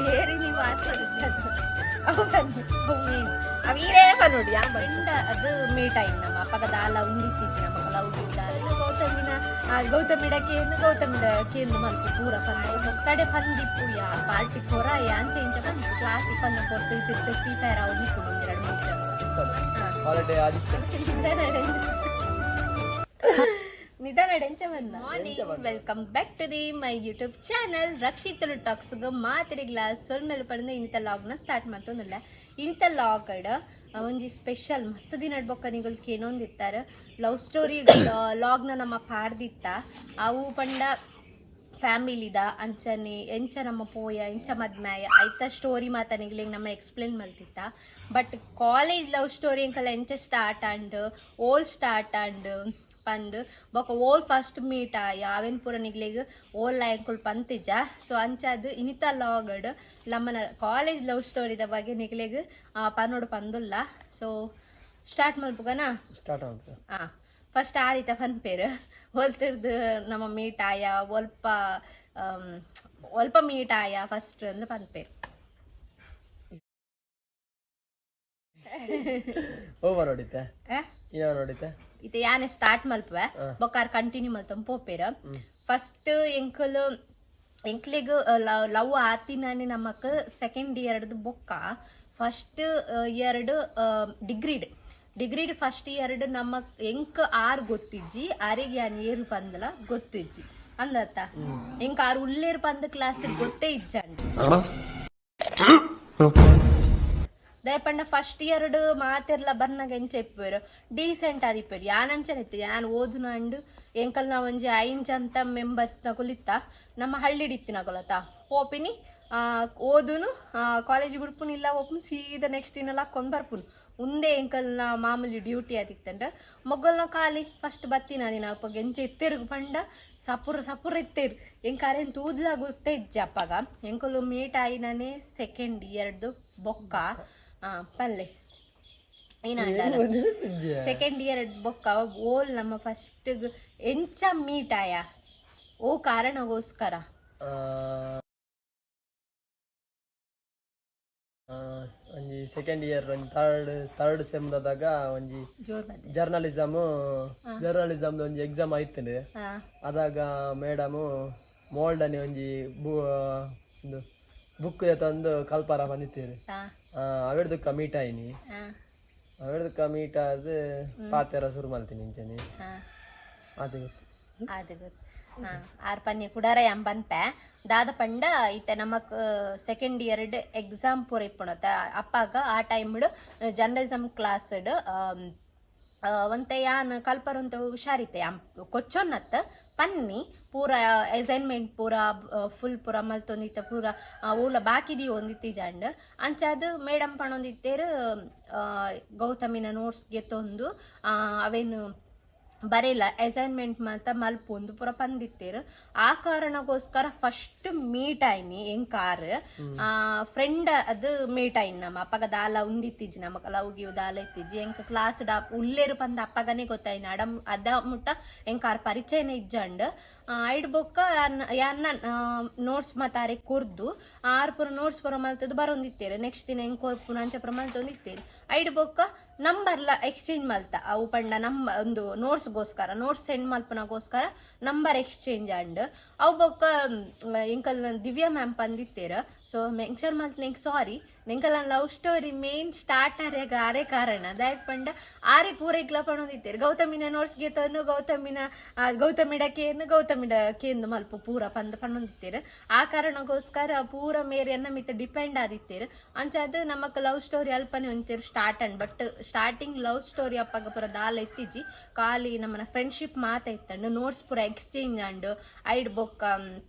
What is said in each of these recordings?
ಬೇರೆ ನೀವು ಅವೀರೇ ಪನ್ನೋಡಿ ಬೆಂಡ ಅದು ಮೀಟ ಇನ್ನು ನಮ್ಮ ಅಪ್ಪಗ ದಾಲ ಉಂಡಿತ್ತೀಚಿ ನಮ್ಮ ಲವ್ ಗೌತಮಿನ ಗೌತಮಿಡ ಕೇಂದ್ರ ಗೌತಮಿಡ ಕೇಂದ್ರ ಮಲ್ಪು ಪೂರ ಪನ್ನ ಕಡೆ ಪಂದಿಪ್ಪು ಯಾ ಪಾರ್ಟಿ ಕೊರ ಯಾಂಚೆ ಇಂಚ ಬಂದು ಕ್ಲಾಸಿಗೆ ಪನ್ನ ಕೊಟ್ಟು ಇರ್ತಿರ್ತೆ ಫ್ರೀ ಫೈರ್ ಅವ್ರು ನಿಂತು ಒಂದು 2 ನಿಧಾನ morning welcome back to the my YouTube channel ರಕ್ಷಿತಲು ಟಾಕ್ಸ್ಗೆ ಮಾತಿರಿ ಗ್ಲಾಸ್ ಸೊಲ್ಮೆಲು ಪಡೆದ ಇಂಥ ಲಾಗ್ನ ಸ್ಟಾರ್ಟ್ ಮಾಡ್ತೊಂದಿಲ್ಲ ಇಂಥ ಲಾಗಡ ಒಂಜಿ ಸ್ಪೆಷಲ್ ಮಸ್ತ್ ದಿನ ನಡ್ಬೊಕ್ಕನಿಗಲ್ಗೆ ಏನೊಂದಿತ್ತಾರೆ ಲವ್ ಸ್ಟೋರಿ ಲಾಗ್ನ ನಮ್ಮ ಪಾಡ್ದಿತ್ತ ಅವು ಪಂಡ ಫ್ಯಾಮಿಲಿದ ಅಂಚನೆ ಎಂಚ ನಮ್ಮ ಪೋಯ ಎಂಚ ಮದ್ಮ್ಯಾಯ ಐತ ಸ್ಟೋರಿ ಮಾತನಿಗ್ಲಿ ನಮ್ಮ ಎಕ್ಸ್ಪ್ಲೇನ್ ಮಾಡ್ತಿತ್ತ ಬಟ್ ಕಾಲೇಜ್ ಲವ್ ಸ್ಟೋರಿ ಅಂಕಲ್ಲ ಎಂಚ ಸ್ಟಾರ್ಟ್ ಅಂಡ್ ಓಲ್ ಸ್ಟಾರ್ಟ್ ಅಂಡ್ ಪಂಡ್ ಬೊಕ ಓಲ್ ಫಸ್ಟ್ ಮೀಟ್ ಯಾವೇನು ಪೂರ ನಿಗ್ಲಿಗೆ ಓಲ್ ಲೈಂಕುಲ್ ಪಂತಿಜ ಸೊ ಅಂಚಾದ ಇನಿತ ಲಾಗಡ್ ನಮ್ಮನ ಕಾಲೇಜ್ ಲವ್ ಸ್ಟೋರಿದ ಬಗ್ಗೆ ನಿಗ್ಲಿಗೆ ಪನ್ನೋಡು ಪಂದುಲ್ಲ ಸೊ ಸ್ಟಾರ್ಟ್ ಮಲ್ಪುಗನಾ ಸ್ಟಾರ್ಟ್ ಆಗುತ್ತೆ ಫಸ್ಟ್ ಆ ರೀತಿ ಪನ್ಪೇರು ಹೊಲ್ತಿರ್ದು ನಮ್ಮ ಮೀಟ್ ಆಯ ಒಲ್ಪ ಮೀಟ್ ಆಯ ಫಸ್ಟ್ ಅಂದು ಪನ್ಪೇರು ಓವರ್ ಹೊಡಿತೆ ಯಾವ ಹೊಡಿತೆ ಇತ್ತೆ ಯಾನೆ ಸ್ಟಾರ್ಟ್ ಮಲ್ಪವೆ ಬೊಕ್ಕಾರ್ ಕಂಟಿನ್ಯೂ ಮಲ್ತಂ ಪೋಪೇರ ಫಸ್ಟ್ ಎಂಕ್ಲಿಗೆ ಲವ್ ಆತಿನಾನೆ ನಮಕ್ ಸೆಕೆಂಡ್ ಇಯರ್ದು ಬೊಕ್ಕ ಫಸ್ಟ್ ಇಯರ್ಡ್ ಡಿಗ್ರಿಡ್ ಫಸ್ಟ್ ಇಯರ್ಡ್ ನಮಕ್ ಎಂಕ್ ಆರ್ ಗೊತ್ತಿಜ್ಜಿ ಆರಿಗೆ ಯಾನ್ ಏರು ಪಂದಲ ಗೊತ್ತಿಜ್ಜಿ ಅಂದತ್ತ ಎಂಕ್ ಆರ್ ಉಳ್ಳೇರು ಪಂದ ಕ್ಲಾಸ್ ಗೊತ್ತೇ ಇಜ್ಜಂಡ್ ದಯಪಂಡ ಫಸ್ಟ್ ಇಯರ್ಡ್ ಮಾತೆರ್ಲ ಬರ್ನಾಗ ಎಂಚ ಇಪ್ಪೇರು ಡೀಸೆಂಟ್ ಆದಿಪ್ಪೇರು ಯಾನಂಚನಿತ್ತು ಯಾನ್ ಓದುನ ಅಂಡು ಎಂಕಲ್ ನಾ ಒಂಜಿ ಐಂಚಂತ ಮೆಂಬರ್ಸ್ ನಗುಲಿತ್ತ ನಮ್ಮ ಹಳ್ಳಿಡಿತ್ತಿನಗೊಲತ ಪೋಪಿನಿ ಓದುನು ಕಾಲೇಜ್ ಬಿಡ್ಪುನು ಇಲ್ಲ ಓಪುನು ಸೀದಾ ನೆಕ್ಸ್ಟ್ ದಿನ ಹಾಕೊಂಡು ಬರ್ಪುನು ಉಂದೇ ಎಂಕಲ್ನ ಮಾಮೂಲಿ ಡ್ಯೂಟಿ ಆದಿತ್ತಂಡ ಮೊಗ್ಗಲ್ನ ಖಾಲಿ ಫಸ್ಟ್ ಬತ್ತಿನ ದಿನ ಅಪ್ಪ ಎಂಚ ಎತ್ತೇರು ಪಂಡ ಸಪುರ ಎತ್ತೇರು ಎಂಕಾರೇನು ತೂದ್ಲ ಗೊತ್ತೇ ಇಜ್ಜಪ್ಪಾಗ ಎಂಕಲು ಮೀಟ್ ಆಯಿನೇ ಸೆಕೆಂಡ್ ಇಯರ್ದು ಬೊಕ್ಕ ಪಲ್ಲೆ ಏನಂಟಾರ ಸೆಕೆಂಡ್ ಇಯರ್ ಬೊಕ್ಕ ಓಲ್ ನಮ್ಮ ಫಸ್ಟ್ ಎಂಚ ಮೀಟ್ ಆಯ ಓ ಕಾರಣಗೋಸ್ಕರ ಒಂಜಿ ಸೆಕೆಂಡ್ ಇಯರ್ ಒಂಜಿ ಥರ್ಡ್ ಸೆಮ್ದಾಗ ಒಂಜಿ ಜರ್ನಲಿಸಮ್ ಒಂಜಿ ಎಕ್ಸಾಮ್ ಆಯ್ತದೆ ಅದಾಗ ಮೇಡಮು ಮೋಲ್ಡನಿ ಒಂಜಿ ಬುಕ್ ತಂದು ಕಲ್ಪಾರ ಬಂದಿತ್ತೇರಿ ಅವೆಡ್ದಕ್ಕ ಮೀಟ್ ಆಯ್ನಿ ಅವೆಡ್ದಕ್ಕ ಮೀಟ್ ಆದ ಪಾತೆರ ಶುರು ಮಾಡ್ತೀನಿ ಇಂಚನೆ ಅದು ಗೊತ್ತು ಆರ್ ಪನ್ನಿ ಕುಡಾರ ಎಂಬನ್ಪೆ ದಾದ ಪಂಡ ಈತ ನಮಕ್ ಸೆಕೆಂಡ್ ಇಯರ್ಡ್ ಎಕ್ಸಾಮ್ ಪೂರ ಇಪ್ಪುಣತ ಅಪ್ಪಾಗ ಆ ಟೈಮ್ಡ್ ಜರ್ನಲಿಸಮ್ ಕ್ಲಾಸ್ಡ್ ಒಂತೆ ಯಾನ್ ಕಲ್ಪರಂತ ಹುಷಾರಿತೆ ಕೊಚ್ಚೊನ್ನತ್ತ ಪನ್ನಿ ಪೂರ ಅಸೈನ್ಮೆಂಟ್ ಪೂರ ಫುಲ್ ಪೂರ ಮಲ್ತೊಂದಿತ್ತ ಪೂರ ಊಲ ಬಾಕಿದಿ ಒಂದಿತ್ತಿ ಜಂಡ್ ಅಂಚಾದ ಮೇಡಮ್ ಪಣೊಂದಿತ್ತೇರು ಗೌತಮಿನ ನೋಟ್ಸ್ಗೆ ತೊಂದು ಅವೇನು ಬರೆಯಲ್ಲ ಅಸೈನ್ಮೆಂಟ್ ಮಾತ ಮಲ್ಪೊಂದು ಪೂರ ಪಂದಿತ್ತೇರು ಆ ಕಾರಣಕ್ಕೋಸ್ಕರ ಫಸ್ಟ್ ಮೀಟ್ ಆಯ್ನಿ ಎಂಕಾರ್ ಫ್ರೆಂಡ್ ಅದು ಮೀಟ್ ಆಯ್ನಿ ನಮ್ಮ ಅಪ್ಪಗ ದಾಲ ಉಂದಿತ್ತಿಜ್ಜಿ ನಮಕ್ ಲವ್ಗಿ ದಾಲ ಇತ್ತಿಜ್ಜಿ ಎಂಕ ಕ್ಲಾಸ್ ಉಳ್ಳೇರು ಪಂದ ಅಪ್ಪಗನೇ ಗೊತ್ತಾಯ್ನಿ ಅದ ಮುಟ್ಟ ಎಂಕಾರ್ ಪರಿಚಯನೇ ಇಜ್ಜಂಡ್ ಐಡ್ ಬೊಕ್ಕ ಯಾನ್ನ ನೋಟ್ಸ್ ಮಾತಾರೆ ಕೊರ್ದು ಆರ್ ಪುರ ನೋಟ್ಸ್ ಪುರ ಮಲ್ತದ್ದು ಬರೊಂದಿತ್ತೇರು ನೆಕ್ಸ್ಟ್ ದಿನ ಹೆಂಗ್ ಕೊರ್ಪುನ ಅಂಚ ಪುರ ಮಲ್ತೊಂದಿತ್ತೇರು ಐಡ್ ಬೊಕ್ಕ ನಂಬರ್ಲ ಎಕ್ಸ್ಚೇಂಜ್ ಮಲ್ತ ಅವು ಪಂಡ ಒಂದು ನೋಟ್ಸ್ಗೋಸ್ಕರ ನೋಟ್ಸ್ ಸೆಂಡ್ ಮಲ್ಪನಗೋಸ್ಕರ ನಂಬರ್ ಎಕ್ಸ್ಚೇಂಜ್ ಅಂಡ್ ಅವು ಬೊಕ್ಕ ಎಂಕಲ್ ದಿವ್ಯಾ ಮ್ಯಾಮ್ ಪಂದಿತ್ತೇರು ಸೊ ಮೆನ್ಷನ್ ಮಲ್ತ ನೆಂಗೆ ಸಾರಿ ನೆಂಕಲ್ ಲವ್ ಸ್ಟೋರಿ ಮೇನ್ ಸ್ಟಾರ್ಟರ್ ಆರೇ ಕಾರಣ ದಾಯಕ್ ಪಂಡ ಆರೇ ಪೂರ ಇಕ್ಲ ಪಣೊಂದಿತ್ತೇರು ಗೌತಮಿನ ನೋಟ್ಸ್ಗೆ ತಂದು ಗೌತಮಿಡ ಕೇಂದು ಮಲ್ಪ ಪೂರ ಪಂದ ಪಣೊಂದಿತ್ತೇರು ಆ ಕಾರಣಕ್ಕೋಸ್ಕರ ಪೂರ ಮೇರೆಯನ್ನ ಮಿತ್ತ ಡಿಪೆಂಡ್ ಆದಿತ್ತೇರು ಅಂಚಾದ ನಮಕ್ ಲವ್ ಸ್ಟೋರಿ ಅಲ್ಪನೆ ಒಂಚೇರು ಸ್ಟಾರ್ಟ್ ಅಂಡ್ ಬಟ್ ಸ್ಟಾರ್ಟಿಂಗ್ ಲವ್ ಸ್ಟೋರಿ ಅಪ್ಪಾಗ ಪೂರ ದಾಲ ಎತ್ತಿಜಿ ಖಾಲಿ ನಮ್ಮನ ಫ್ರೆಂಡ್ಶಿಪ್ ಮಾತ ಇತ್ತಂಡು ನೋಟ್ಸ್ ಪೂರ ಎಕ್ಸ್ಚೇಂಜ್ ಅಂಡ್ ಐಡ್ ಬೊಕ್ಕ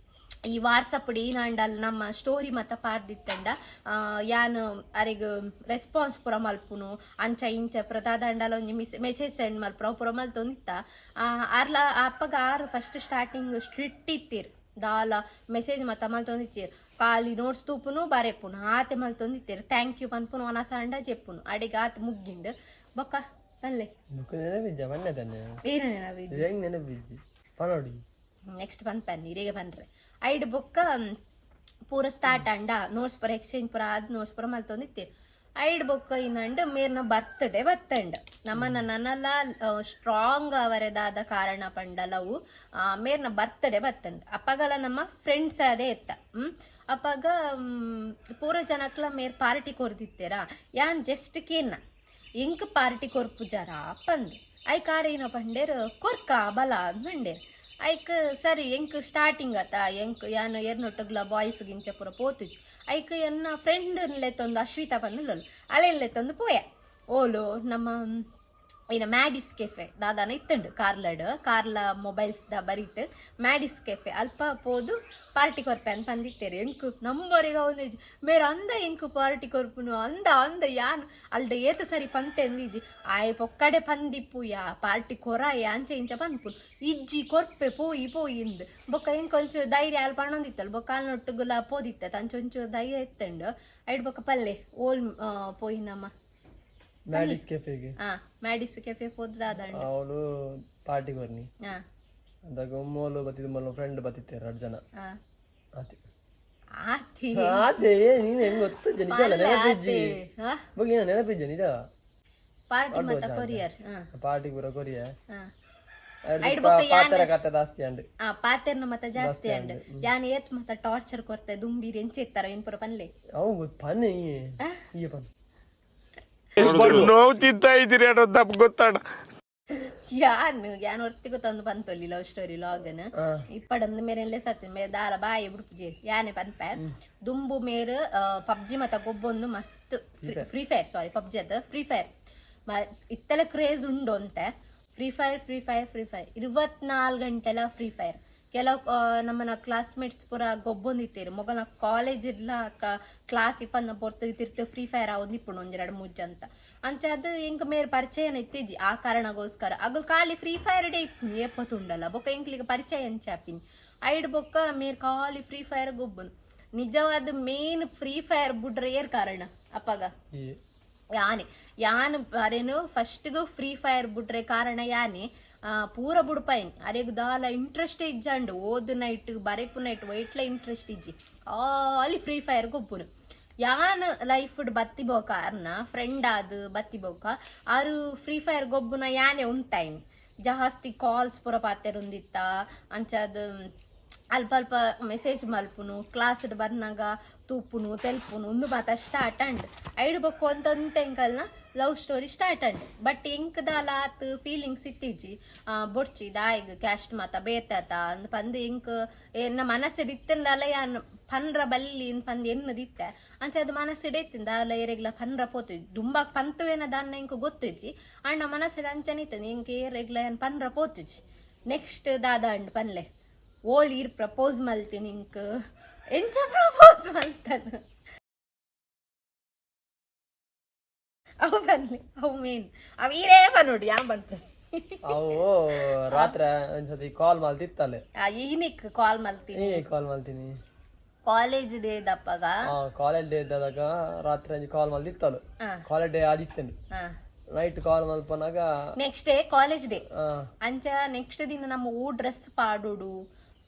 ಈ ವಾಟ್ಸಪ್ ಈನಾಂಡಲ್ ನಮ್ಮ ಸ್ಟೋರಿ ಮತ್ತ ಪಾಡ್ದಿತ್ತಂಡ ಯಾನ್ ಅರೆಗ್ ರೆಸ್ಪಾನ್ಸ್ ಪೂರ ಮಲ್ಪುನು ಅಂಚ ಇಂಚ ಪ್ರತಾದಂಡಲ ಒಂಜಿ ಮೆಸೇಜ್ ಸೆಂಡ್ ಮಲ್ಪುರ ಪೂರ ಮಲ್ತೊಂದಿತ್ತ ಆರ್ಲ ಅಪ್ಪಗ ಆರು ಫಸ್ಟ್ ಸ್ಟಾರ್ಟಿಂಗ್ ಸ್ಟ್ರಿಕ್ಟ್ ಇತ್ತೀರ್ ದಾಲ ಮೆಸೇಜ್ ಮತ್ತ ಮಲ್ತೊಂದಿಚ್ಚೇರು ಖಾಲಿ ನೋಟ್ಸ್ ತೂಪುನು ಬರೆಪುನು ಆತೆ ಮಲ್ತೊಂದಿತ್ತೇರು ಥ್ಯಾಂಕ್ ಯು ಪನ್ಪುನು ಒನಸ ಅಂಡ ಜೆಪ್ಪುನು ಅಡಿಗೆ ಆತ ಮುಗ್ಗಿಂಡ್ ಬೊಕ್ಕ ಅಲ್ಲೇ ಏನ ನೆನಪಿಜ್ಜಿ ಪನೋಡಿ ನೆಕ್ಸ್ಟ್ ಪನ್ಪನ್ ಇರೇಗೆ ಪನ್ರೆ ಐಡ್ ಬೊಕ್ಕ ಪೂರ ಸ್ಟಾರ್ಟ್ ಅಂಡ ನೋಟ್ಸ್ ಪೂರ ಎಕ್ಸ್ಚೇಂಜ್ ಪೂರ ಆದ್ ನೋಟ್ಸ್ ಪೂರ ಮಲ್ತೊಂದಿತ್ತೆ ಐಡ್ ಬೊಕ್ಕ ಇನ್ನಂಡ್ ಮೇರ್ನ ಬರ್ತ್ಡೇ ಬತ್ತಂಡ್ ನನ್ನಲ್ಲ ಸ್ಟ್ರಾಂಗ್ ಅವರದಾದ ಕಾರಣ ಪಂಡಲವು ಮೇರ್ನ ಬರ್ತ್ಡೇ ಬತ್ತಂಡ್ ಅಪ್ಪಗಲ ನಮ್ಮ ಫ್ರೆಂಡ್ಸ್ ಅದೇ ಎತ್ತ ಅಪ್ಪಾಗ ಪೂರ ಜನಕ್ಲ ಮೇರ್ ಪಾರ್ಟಿ ಕೊರ್ದಿತ್ತೇರಾ ಯಾನ್ ಜಸ್ಟ್ ಕೇನ್ನ ಎಂಕ್ ಪಾರ್ಟಿ ಕೊರ್ಪುಜಾರ ಪಂದ್ ಐ ಕಾರ ಏನೋ ಪಂಡೇರ್ ಕೊರ್ಕ ಬಲ ಮಂಡೇರ್ ಐಕ್ ಸರಿ ಎಂಕ್ ಸ್ಟಾರ್ಟಿಂಗ್ ಆತ ಎಂಕ್ ಯಾನು ಎರ್ನೊಟ್ಟಗ್ಲ ಬಾಯ್ಸ್ ಗಿಂಚ ಪೂರ ಪೋತುಜಿ ಐಕ್ ಎನ್ನ ಫ್ರೆಂಡ್ ಲೆತ್ತೊಂದು ಅಶ್ವಿತಾ ಪನ್ನಲು ಅಲೆಲ್ಲೆತ್ತೊಂದು ಪೋಯ ಓಲು ನಮ್ಮ ಇನ್ನ ಮ್ಯಾಡಿಸ್ cafe ದಾದಾನ ಇತ್ತಂಡು Karla mobiles the ಬರೀತ್ ಮ್ಯಾಡಿಸ್ cafe ಅಲ್ಪ ಪೋದು ಪಾರ್ಟಿ ಕೊರ್ಪೆ ಅಂತ ಅಂದಿತ್ತೇರಿ ಎಂಕು ನಂಬರಿಗೆ ಅವನು ಮೇರೆ ಅಂದ ಎಂಕು ಪಾರ್ಟಿ ಕೊರ್ಪುನು ಅಂದ ಯಾನ್ ಅಲ್ದ ಏತ ಸರಿ ಪಂತೆ ಅಂದಿಜಿ ಆಯ್ ಪೊಕ್ಕಡೆ ಪಂದಿಪ್ಪು ಯಾ ಪಾರ್ಟಿ ಕೊರಾಯ ಅಂಚೆ ಇಂಚ ಪಂದ್ಪುನು ಇಜ್ಜಿ ಕೊರ್ಪೆ ಪೋಯಿ ಇಂದು ಬೊಕ್ಕ ಎಂಕ್ ಒಂಚೂರು ಧೈರ್ಯ ಅಲ್ಪ ಪಣೊಂದಿತ್ತಲ್ಲ ಬೊಕ್ಕ ಅಲ್ನೊಟ್ಟುಗುಲ ಪೋದಿತ್ತ ಒಂಚೂರು ಧೈರ್ಯ ಇತ್ತಂಡು ಐಡ್ ಬೊಕ್ಕ ಪಲ್ಲೆ ಓಲ್ ಪೋಯಿ ನಮ್ಮ ಮ್ಯಾಡಿಸ್ ಕೆಫೆಗೆ ಮ್ಯಾಡಿಸ್ ಕೆಫೆ ಹೋದಾದಂಡ ಅವಳು ಪಾರ್ಟಿ ಕೊರ್ನಿ ಅದಾಗ ಒಮ್ಮೋಲು ಬತ್ತಿದ ಮೊಲ್ಲ ಫ್ರೆಂಡ್ ಬತ್ತಿತ್ತೆ 2 ಜನ ಅದೇ ನೀನು ಹೆಂಗ್ ಗೊತ್ತು ನಿಜ ನೆನಪಿಜ್ಜಿ ಬಗ್ಗೆ ನೆನಪಿಜ್ಜ ನಿಜ ಪಾರ್ಟಿ ಮತ್ತ ಕೊರಿಯರ್ ಪಾರ್ಟಿ ಪೂರ ಕೊರಿಯರ್ ಪಾತೆರ್ನ ಮತ್ತ ಜಾಸ್ತಿ ಅಂಡ್ ಯಾನ್ ಏತ್ ಮತ್ತ ಟಾರ್ಚರ್ ಕೊರ್ತೆ ದುಂಬೀರ್ ಎಂಚೆತ್ತಾರ ಏನ್ ಪುರ ಪನ್ಲೆ ಅವು ಪನ್ನೆ ಈ ಪನ್ ನೋವ್ತಿತ್ತ ಇದ್ದೀರಿ ಅನ್ನೋ ತಪ್ಪು ಗೊತ್ತಾಡ ಯಾನ್ ಒರ್ತಿಗೂ ತಂದು ಪಂತೊಲ್ಲಿ ಲವ್ ಸ್ಟೋರಿ ಲಾಗನ್ ಇಪ್ಪಡಂದು ಮೇರೆಲ್ಲೇ ಸತ್ತಿ ಮೇರೆ ದಾಲ ಬಾಯಿ ಬುಡ್ಪುಜಿ ಯಾನೆ ಪನ್ಪೆ ದುಂಬು ಮೇರು ಪಬ್ಜಿ ಮತ್ತ ಗೊಬ್ಬೊಂದು ಮಸ್ತ್ ಫ್ರೀ ಫೈರ್ ಫ್ರೀ ಫೈರ್ ಇತ್ತಲೆ ಕ್ರೇಜ್ ಉಂಡು ಅಂತೆ ಫ್ರೀ ಫೈರ್ 24 ಗಂಟೆಲ ಫ್ರೀ ಫೈರ್ ಕೆಲವು ನಮ್ಮನ ಕ್ಲಾಸ್ಮೇಟ್ಸ್ ಪೂರ ಗೊಬ್ಬೊಂದಿತ್ತೇರು ಮೊಗಲ ಕಾಲೇಜ್ ಇಲ್ಲ ಕ್ಲಾಸ್ ಇಪ್ಪನ್ನ ಪೊರ್ತಿರ್ತು ಫ್ರೀ ಫೈರ್ ಒಂದಿಪ್ಪುಂಡು 1-2-3 ಅಂತ ಅಂಚ ಅದು ಎಂಕ್ ಮೇರೆ ಪರಿಚಯನ ಇತ್ತಿಜಿ ಆ ಕಾರಣಗೋಸ್ಕರ ಅಗಲ್ ಖಾಲಿ ಫ್ರೀ ಫೈರ್ ಡೇ ಇಪ್ಪುನಿ ಏಪತ್ತುಂಡಲ್ಲ ಬೊಕ್ಕ ಎಂಕ್ಲಿಗೆ ಪರಿಚಯ ಅಂಚಾಪಿನಿ ಐಡ್ ಬೊಕ್ಕ ಮೇರ್ ಖಾಲಿ ಫ್ರೀ ಫೈರ್ ಗೊಬ್ಬನು ನಿಜವಾದ ಮೇನ್ ಫ್ರೀ ಫೈರ್ ಬುಡ್ರೆ ಏರ್ ಕಾರಣ ಅಪ್ಪಗ ಯಾನ್ ಅರೇನು ಫಸ್ಟ್ಗೂ ಫ್ರೀ ಫೈರ್ ಬುಡ್ರೆ ಕಾರಣ ಯಾನೆ ಪೂರ ಬುಡ್ಪಾಯಿನಿ ಅರೆಗ್ ದಾಲ ಇಂಟ್ರೆಸ್ಟ್ ಇಜ್ಜಂಡು ಓದು ನೈಟ್ ಬರೆಪು ನೈಟ್ ವೈಟ್ಲ ಇಂಟ್ರೆಸ್ಟ್ ಇಜ್ಜಿ ಅಲ್ಲಿ ಫ್ರೀ ಫೈರ್ ಗೊಬ್ಬುನು ಯಾನ್ ಲೈಫ್ ಬತ್ತಿ ಬೋಕ ಅರ್ನ ಫ್ರೆಂಡ್ ಆದ್ ಬತ್ತಿ ಬೋಕ ಆರು ಫ್ರೀ ಫೈರ್ ಗೊಬ್ಬುನ ಯಾನೆ ಉಂತಾಯಿನಿ ಜಾಸ್ತಿ ಕಾಲ್ಸ್ ಪೂರ ಪಾತೆರೊಂದಿತ್ತ ಅಂಚದ್ ಅಲ್ಪ ಮೆಸೇಜ್ ಮಲ್ಪುನು ಕ್ಲಾಸ್ ಬರ್ನಾಗ ತೂಪುನು ತೆಲ್ಪುನು ಒಂದು ಮಾತ ಸ್ಟಾರ್ಟ್ ಅಂಡ್ ಐಡ್ ಬೊಕ್ಕು ಅಂತ ಎಂಕಲ್ನ ಲವ್ ಸ್ಟೋರಿ ಸ್ಟಾರ್ಟ್ ಅಂಡ್ ಬಟ್ ಎಂಕ್ ದಾಲಾತ್ ಫೀಲಿಂಗ್ಸ್ ಇತ್ತಿಜ್ಜಿ ಬೊಡ್ಚಿ ದಾಯಿಗ್ ಕ್ಯಾಸ್ಟ್ ಮಾತ ಬೇತಾತ ಅಂದ್ ಪಂದ್ ಎಂಕ್ ಎನ್ನ ಮನಸ್ಸಿಡಿತ್ತಂಡಲ ಯಾನ್ ಪನ್ರ ಬಲ್ಲಿ ಪಂದ್ ಎನ್ನದಿತ್ತೆ ಅಂಚೆ ಅದು ಮನಸ್ಸಿಡೆತ್ತಿಂದ ಅಲ್ಲ ಏರೆಗ್ಲ ಪನ್ರ ಪೋತು ದುಂಬಾಕ್ ಪಂತುವೇನ ದಾನ್ನ ಎಂಕ್ ಗೊತ್ತಿಜ್ಜಿ ಅಣ್ಣ ಮನಸ್ಸಿಡ ಅಂಚನಿತ್ತನಿ ಎಂಕ್ ಏರೆಗ್ಲ ಏನ್ ಪನ್ರ ಪೋತುಜಿ ನೆಕ್ಸ್ಟ್ ದಾದ ಅಂಡ್ ಪನ್ಲೆ ಓಲ್ ಈರ್ ಪ್ರಪೋಸ್ ಮಲ್ತೀನಿ ಇಂಕ್ ಎಂಚ ಪ್ರಪೋಸ್ ಮಲ್ತಾನ ಅವು ಬನ್ಲಿ ಅವು ಮೇನ್ ಅವು ಈರೇ ಬನ್ನೋಡಿ ಯಾ ಬಂತ ಅವು ರಾತ್ರಿ ಒಂದ್ಸತಿ ಕಾಲ್ ಮಾಡ್ತಿತ್ತಲೆ ಈನಿಕ್ ಕಾಲ್ ಮಲ್ತೀನಿ ಕಾಲೇಜ್ ಡೇ ದಪ್ಪಗ ಕಾಲೇಜ್ ಡೇ ಇದ್ದಾಗ ರಾತ್ರಿ ಒಂಜಿ ಕಾಲ್ ಮಾಡ್ತಿತ್ತಲು ಕಾಲೇಜ್ ಡೇ ಆದಿತ್ತಂಡು ನೈಟ್ ಕಾಲ್ ಮಲ್ಪನಾಗ ನೆಕ್ಸ್ಟ್ ಡೇ ಕಾಲೇಜ್ ಡೇ ಅಂಚ ನೆಕ್ಸ್ಟ್ ದಿನ ನಮ್ಮ ಡ್ರೆಸ್ ಪಾಡುಡು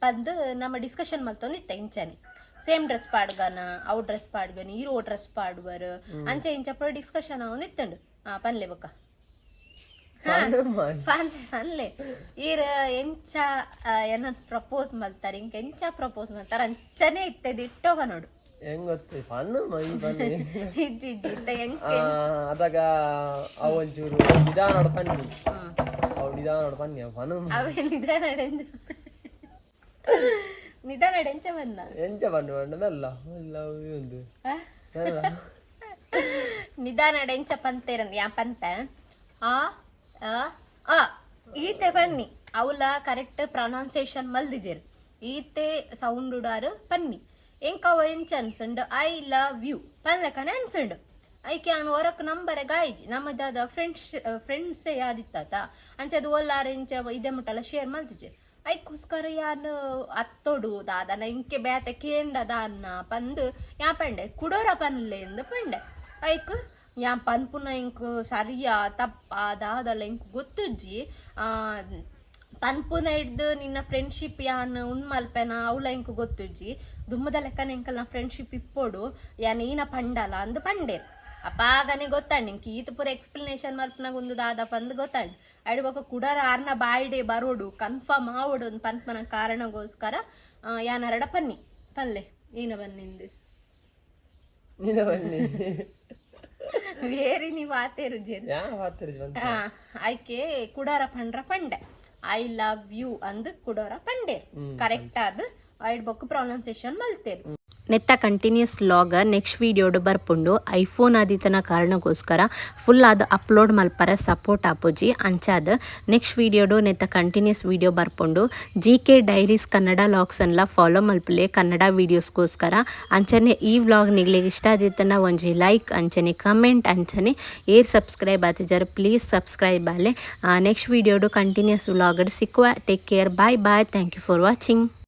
ಪಂದ್ ನಮ್ಮ ಡಿಸ್ಕಷನ್ ಮಲ್ತೊಂದಿತ್ತ ಇಂಚನೆ ಸೇಮ್ ಡ್ರೆಸ್ ಪಾಡ್ಗನ ಅವು ಡ್ರೆಸ್ ಪಾಡ್ಗನ ಈರೋ ಡ್ರೆಸ್ ಪಾಡುವರು ಅಂಚೆ ಇಂಚ ಪೂರ ಡಿಸ್ಕಷನ್ ಅವನಿತ್ತಂಡು ಪನ್ಲೆ ಬೊಕ್ಕ ಪನ್ಲೆ ಈರ ಎಂಚ ಏನ ಪ್ರಪೋಸ್ ಮಲ್ತಾರೆ ಇಂಕ ಎಂಚ ಪ್ರಪೋಸ್ ಮಲ್ತಾರ ಅಂಚನೆ ಇತ್ತದ ಇಟ್ಟೋಗ ನೋಡು ಹೆಂಗ್ ಗೊತ್ತ ಪನ್ನು ಮೈ ಬನ್ನಿ ಇಜ್ಜಿ ಅದಾಗ ಅವೊಂಚೂರು ನಿಧಾನ ನೋಡ್ ಪನ್ನಿ ಅವ್ ನಿಧಾನ ನೋಡ್ ಪನ್ನಿ ಪನ್ನು ಅವೇ ನಿಧಾನ ಎಂಚ ಬಂದ ಎಂಚ ಬಂಡಲ್ಲ ಒಂದು ನಿಧಾನ ಎಂಚ ಪಂತೇರನ್ ಯಾ ಪಂತ ಈತೆ ಬನ್ನಿ ಅವಳ ಕರೆಕ್ಟ್ ಪ್ರೊನೌನ್ಸಿಯೇಷನ್ ಮಲ್ದಿಜೇರು ಈತೆ ಸೌಂಡ್ ಉಡಾರು ಪನ್ನಿ ಎಂಕವ ಎಂಚ ಅನ್ಸಂಡು ಐ ಲವ್ ಯು ಪನ್ಲೆಕನೆ ಅನ್ಸಂಡು ಐಕೆ ಅವನು ಹೊರಕ್ ನಂಬರೆ ಗಾಯಿಜಿ ನಮ್ಮದಾದ ಫ್ರೆಂಡ್ಸೇ ಯಾದಿತ್ತಾತ ಅಂಚದು ಒಲ್ಲಾರ ಎಂಚ ಇದೇ ಮುಟ್ಟಲ್ಲ ಶೇರ್ ಮಲ್ದಿಜೇರು ಐಕೋಸ್ಕರ ಯಾನ್ ಅತ್ತೊಡು ದಾದನ ಇಂಕೆ ಬೇತೆ ಕೇಂಡದ ಅನ್ನ ಪಂದು ಯಾ ಪಂಡೆ ಕುಡೋರ ಪನ್ಲೆ ಎಂದು ಪಂಡೆ ಐಕ್ ಯಾ ಪನ್ಪುನ ಇಂಕ್ ಸರಿಯಾ ತಪ್ಪ ದಾದಲ್ಲ ಇಂಕ್ ಗೊತ್ತುಜ್ಜಿ ಪನ್ಪುನ ಹಿಡ್ದು ನಿನ್ನ ಫ್ರೆಂಡ್ಶಿಪ್ ಯಾನ್ ಉನ್ ಮಲ್ಪೆನ ಅವಳ ಇಂಕು ಗೊತ್ತುಜ್ಜಿ ದುಮ್ಮದ ಲೆಕ್ಕನ ಎಂಕಲ್ ನಾ ಫ್ರೆಂಡ್ಶಿಪ್ ಇಪ್ಪೋಡು ಯಾನ್ ಈನ ಪಂಡಲ ಅಂದು ಪಂಡೇರು ಅಪ್ಪ ಆಗನೆ ಗೊತ್ತಾಂಡ್ ನಿಂಗೆ ಈತ ಪೂರ ಎಕ್ಸ್ಪ್ಲನೇಷನ್ ಮಲ್ಪನಾಗ ಒಂದು ದಾದ ಪಂದು ಗೊತ್ತಾಂಡ್ ಅಡಿವಾಗ ಕುಡಾರ ಆರ್ನ ಬಾಯ್ಡೆ ಬರೋಡು ಕನ್ಫರ್ಮ್ ಆವಡು ಒಂದು ಪನ್ಪನ ಕಾರಣಗೋಸ್ಕರ ಯಾನರಡ ಪನ್ನಿ ಪಲ್ಲೆ ಈನ ಬನ್ನಿಂದು ನೀನ ಬನ್ನಿ ಬೇರೆ ನೀವು ಆತೇರು ಜೇನು ಯಾ ಮಾತಾಡಿ ಬಂತ ಆಯ್ಕೆ ಕುಡಾರ ಪಂಡ್ರ ಪಂಡೆ ಐ ಲವ್ ಯು ಅಂದ್ ಕುಡೋರ ಪಂಡೆ ಕರೆಕ್ಟ್ ಆದ್ ಐಡ್ ಬೊಕ್ಕ ಪ್ರೊನೌನ್ಸಿಯೇಷನ್ ಮಲ್ತೇರು ನೆತ್ತ ಕಂಟಿನ್ಯೂಸ್ ಲಾಗ್ ನೆಕ್ಸ್ಟ್ ವಿಡಿಯೋಡು ಬರ್ಪುಂಡು ಐಫೋನ್ ಆದಿತನ ಕಾರಣಕ್ಕೋಸ್ಕರ ಫುಲ್ ಅದು ಅಪ್ಲೋಡ್ ಮಲ್ಪರ ಸಪೋರ್ಟ್ ಆಪುಜಿ ಅಂಚಾದ ನೆಕ್ಸ್ಟ್ ವಿಡಿಯೋಡು ನೆತ್ತ ಕಂಟಿನ್ಯೂಸ್ ವಿಡಿಯೋ ಬರ್ಪುಂಡು GK ಡೈರೀಸ್ ಕನ್ನಡ ಲಾಗ್ಸ್ ಅನ್ಲ ಫಾಲೋ ಮಲ್ಪಲೆ ಕನ್ನಡ ವೀಡಿಯೋಸ್ಗೋಸ್ಕರ ಅಂಚನೆ ಈ ವ್ಲಾಗ್ ನಿಗ್ಲಿಗೆ ಇಷ್ಟ ಆದಿತ್ತನ ಒಂಜಿ ಲೈಕ್ ಅಂಚನೆ ಕಮೆಂಟ್ ಅಂಚನೆ ಏರ್ ಸಬ್ಸ್ಕ್ರೈಬ್ ಆತಿಜರ್ ಪ್ಲೀಸ್ ಸಬ್ಸ್ಕ್ರೈಬ್ ಆಲೆ ನೆಕ್ಸ್ಟ್ ವಿಡಿಯೋಡು ಕಂಟಿನ್ಯೂಸ್ ವ್ಲಾಗ್ ಸಿಕ್ಕುವ take care bye bye thank you for watching.